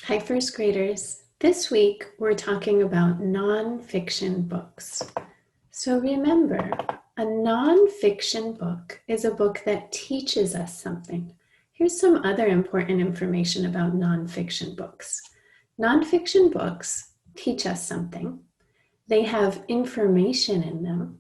Hi, first graders. This week, we're talking about nonfiction books. So remember, a nonfiction book is a book that teaches us something. Here's some other important information about nonfiction books. Nonfiction books teach us something. They have information in them.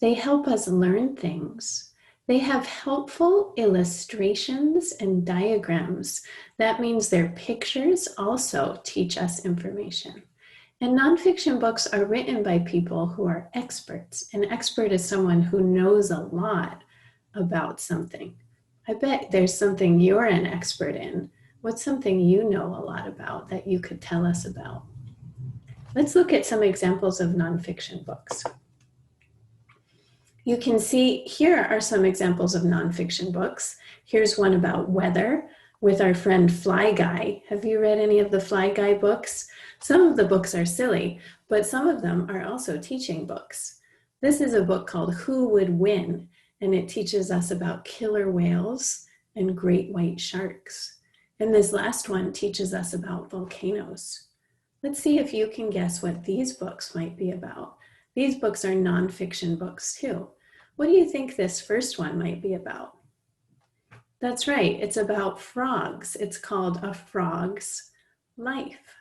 They help us learn things. They have helpful illustrations and diagrams. That means their pictures also teach us information. And nonfiction books are written by people who are experts. An expert is someone who knows a lot about something. I bet there's something you're an expert in. What's something you know a lot about that you could tell us about? Let's look at some examples of nonfiction books. You can see here are some examples of nonfiction books. Here's one about weather with our friend Fly Guy. Have you read any of the Fly Guy books? Some of the books are silly, but some of them are also teaching books. This is a book called Who Would Win? And it teaches us about killer whales and great white sharks. And this last one teaches us about volcanoes. Let's see if you can guess what these books might be about. These books are nonfiction books too. What do you think this first one might be about? That's right, it's about frogs. It's called A Frog's Life.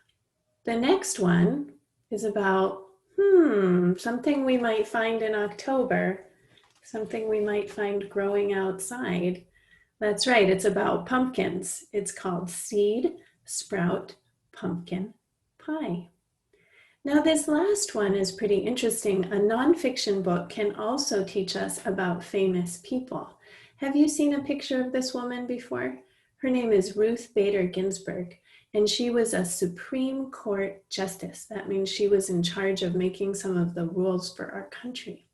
The next one is about, something we might find in October, something we might find growing outside. That's right, it's about pumpkins. It's called Seed, Sprout, Pumpkin Pie. Now this last one is pretty interesting. A nonfiction book can also teach us about famous people. Have you seen a picture of this woman before? Her name is Ruth Bader Ginsburg, and she was a Supreme Court justice. That means she was in charge of making some of the rules for our country.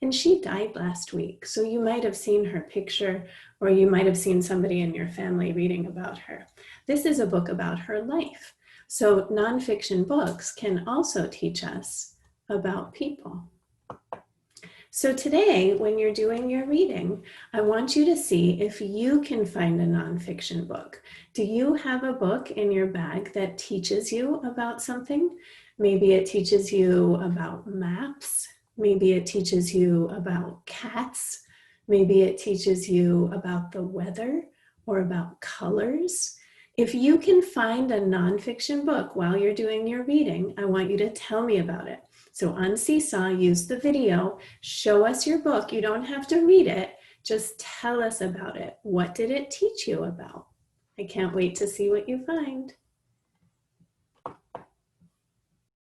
And she died last week, so you might have seen her picture, or you might have seen somebody in your family reading about her. This is a book about her life. So nonfiction books can also teach us about people. So today, when you're doing your reading, I want you to see if you can find a nonfiction book. Do you have a book in your bag that teaches you about something? Maybe it teaches you about maps. Maybe it teaches you about cats. Maybe it teaches you about the weather or about colors. If you can find a nonfiction book while you're doing your reading, I want you to tell me about it. So on Seesaw, use the video, show us your book. You don't have to read it, just tell us about it. What did it teach you about? I can't wait to see what you find.